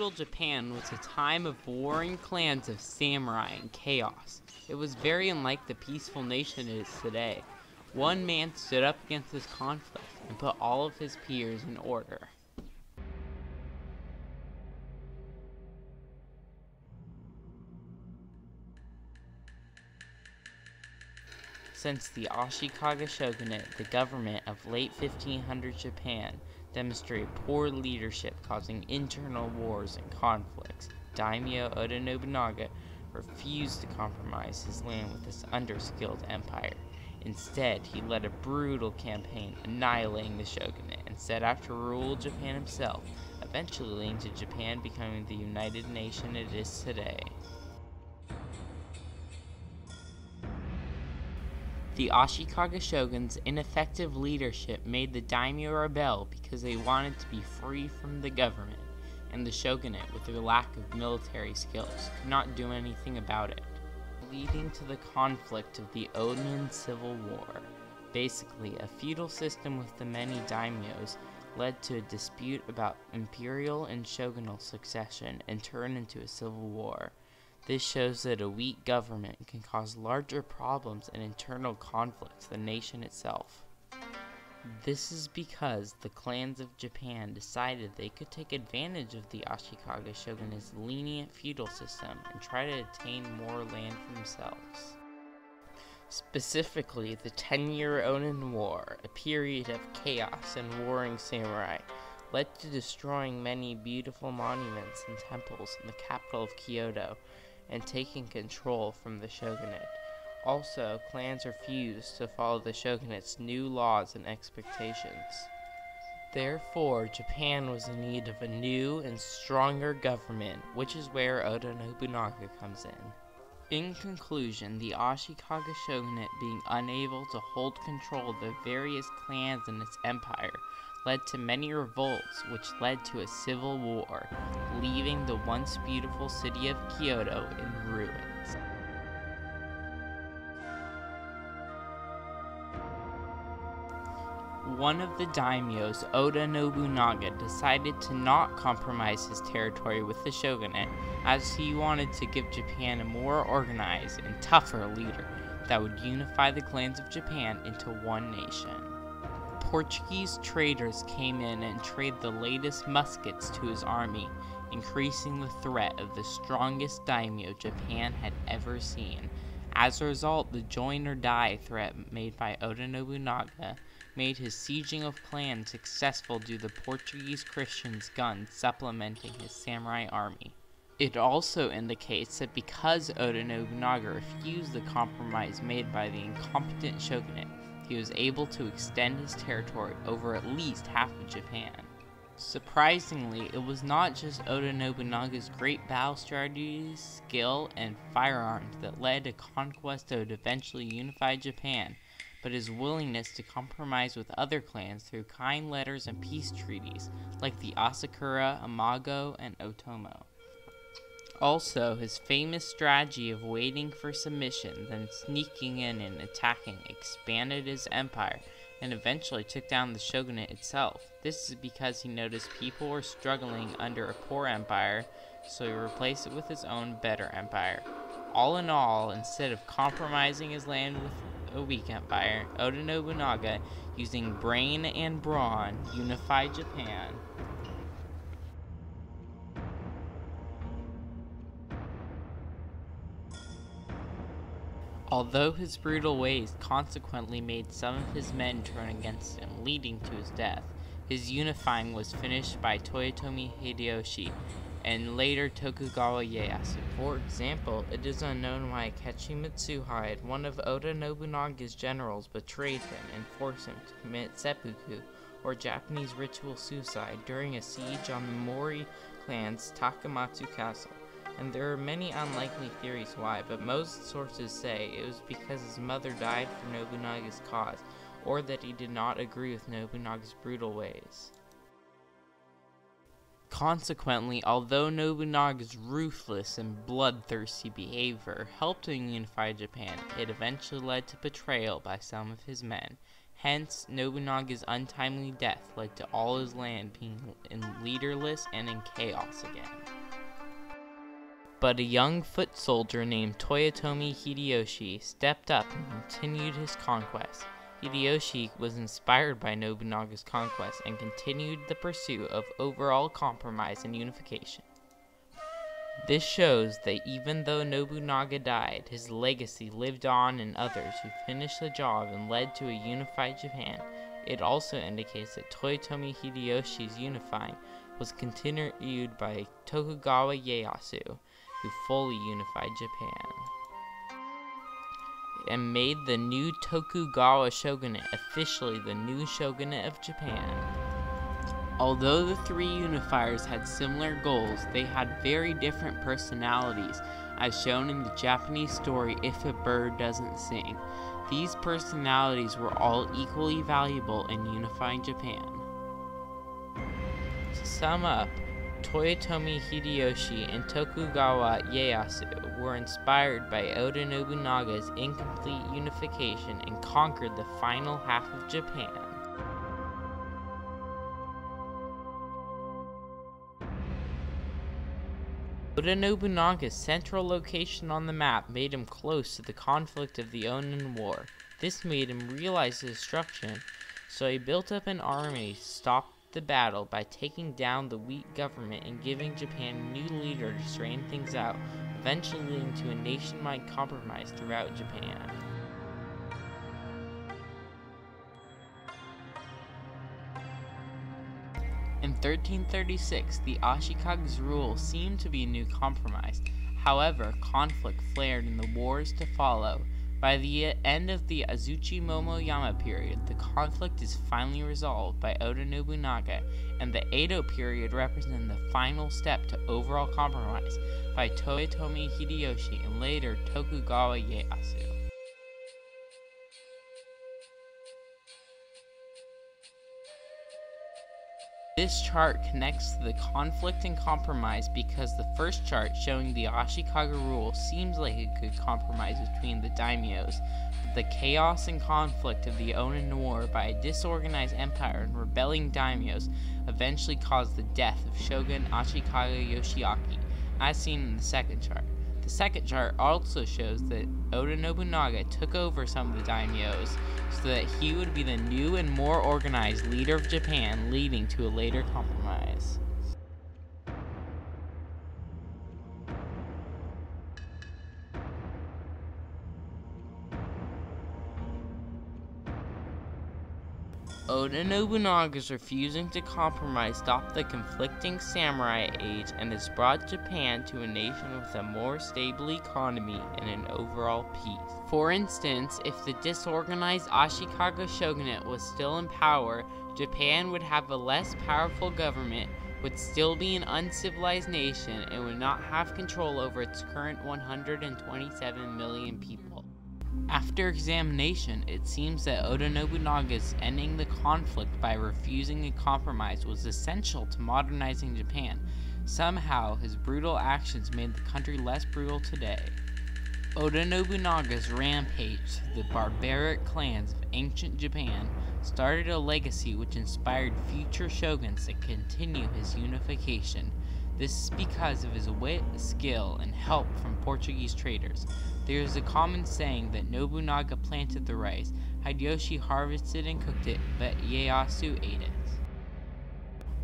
feudal Japan was a time of warring clans of samurai and chaos. It was very unlike the peaceful nation it is today. One man stood up against this conflict and put all of his peers in order. Since the Ashikaga shogunate, the government of late 1500 Japan demonstrated poor leadership, causing internal wars and conflicts. Daimyo Oda Nobunaga refused to compromise his land with this underskilled empire. Instead, he led a brutal campaign annihilating the shogunate and set out to rule Japan himself, eventually leading to Japan becoming the united nation it is today. The Ashikaga shogun's ineffective leadership made the daimyo rebel because they wanted to be free from the government, and the shogunate, with their lack of military skills, could not do anything about it, leading to the conflict of the Onin Civil War. Basically, a feudal system with the many daimyos led to a dispute about imperial and shogunal succession and turned into a civil war. This shows that a weak government can cause larger problems and internal conflicts than the nation itself. This is because the clans of Japan decided they could take advantage of the Ashikaga shogunate's lenient feudal system and try to attain more land for themselves. Specifically, the 10-year Onin War, a period of chaos and warring samurai, led to destroying many beautiful monuments and temples in the capital of Kyoto, and taking control from the shogunate. Also, clans refused to follow the shogunate's new laws and expectations. Therefore, Japan was in need of a new and stronger government, which is where Oda Nobunaga comes in. In conclusion, the Ashikaga shogunate, being unable to hold control of the various clans in its empire, led to many revolts, which led to a civil war, leaving the once beautiful city of Kyoto in ruins. One of the daimyos, Oda Nobunaga, decided to not compromise his territory with the shogunate, as he wanted to give Japan a more organized and tougher leader that would unify the clans of Japan into one nation. Portuguese traders came in and traded the latest muskets to his army, increasing the threat of the strongest daimyo Japan had ever seen. As a result, the join or die threat made by Oda Nobunaga made his sieging of clans successful due to the Portuguese Christians' guns supplementing his samurai army. It also indicates that because Oda Nobunaga refused the compromise made by the incompetent shogunate, he was able to extend his territory over at least half of Japan. Surprisingly, it was not just Oda Nobunaga's great battle strategies, skill, and firearms that led to conquest that would eventually unify Japan, but his willingness to compromise with other clans through kind letters and peace treaties, like the Asakura, Amago, and Otomo. Also, his famous strategy of waiting for submission, then sneaking in and attacking, expanded his empire, and eventually took down the shogunate itself. This is because he noticed people were struggling under a poor empire, so he replaced it with his own better empire. All in all, instead of compromising his land with a weak empire, Oda Nobunaga, using brain and brawn, unified Japan. Although his brutal ways consequently made some of his men turn against him, leading to his death, his unifying was finished by Toyotomi Hideyoshi and later Tokugawa Ieyasu. For example, it is unknown why Akechi Mitsuhide, one of Oda Nobunaga's generals, betrayed him and forced him to commit seppuku, or Japanese ritual suicide, during a siege on the Mori clan's Takamatsu Castle. And there are many unlikely theories why, but most sources say it was because his mother died for Nobunaga's cause, or that he did not agree with Nobunaga's brutal ways. Consequently, although Nobunaga's ruthless and bloodthirsty behavior helped him unify Japan, it eventually led to betrayal by some of his men. Hence, Nobunaga's untimely death led to all his land being leaderless and in chaos again. But a young foot soldier named Toyotomi Hideyoshi stepped up and continued his conquest. Hideyoshi was inspired by Nobunaga's conquest and continued the pursuit of overall compromise and unification. This shows that even though Nobunaga died, his legacy lived on in others who finished the job and led to a unified Japan. It also indicates that Toyotomi Hideyoshi's unifying was continued by Tokugawa Ieyasu, who fully unified Japan and made the new Tokugawa shogunate officially the new shogunate of Japan. Although the three unifiers had similar goals, they had very different personalities, as shown in the Japanese story If a Bird Doesn't Sing. These personalities were all equally valuable in unifying Japan. To sum up, Toyotomi Hideyoshi and Tokugawa Ieyasu were inspired by Oda Nobunaga's incomplete unification and conquered the final half of Japan. Oda Nobunaga's central location on the map made him close to the conflict of the Onin War. This made him realize the destruction, so he built up an army to stop the battle by taking down the weak government and giving Japan a new leader to straighten things out, eventually leading to a nationwide compromise throughout Japan. In 1336, the Ashikage's rule seemed to be a new compromise. However, conflict flared in the wars to follow. By the end of the Azuchi Momoyama period, the conflict is finally resolved by Oda Nobunaga, and the Edo period represented the final step to overall compromise by Toyotomi Hideyoshi and later Tokugawa Ieyasu. This chart connects to the conflict and compromise because the first chart showing the Ashikaga rule seems like a good compromise between the daimyos, but the chaos and conflict of the Onin War by a disorganized empire and rebelling daimyos eventually caused the death of Shogun Ashikaga Yoshiaki, as seen in the second chart. The second chart also shows that Oda Nobunaga took over some of the daimyos so that he would be the new and more organized leader of Japan, leading to a later compromise. Oda Nobunaga's refusing to compromise stopped the conflicting samurai age and has brought Japan to a nation with a more stable economy and an overall peace. For instance, if the disorganized Ashikaga shogunate was still in power, Japan would have a less powerful government, would still be an uncivilized nation, and would not have control over its current 127 million people. After examination, it seems that Oda Nobunaga's ending the conflict by refusing a compromise was essential to modernizing Japan. Somehow, his brutal actions made the country less brutal today. Oda Nobunaga's rampage through the barbaric clans of ancient Japan started a legacy which inspired future shoguns to continue his unification. This is because of his wit, skill, and help from Portuguese traders. There is a common saying that Nobunaga planted the rice, Hideyoshi harvested and cooked it, but Ieyasu ate it.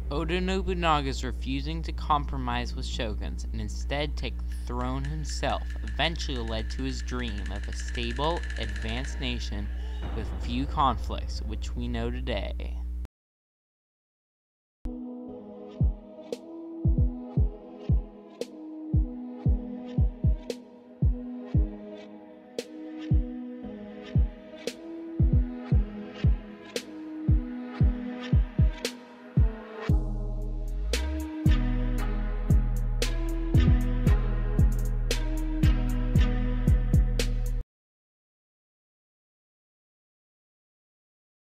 Oda Nobunaga's refusing to compromise with shoguns and instead take the throne himself eventually led to his dream of a stable, advanced nation with few conflicts, which we know today.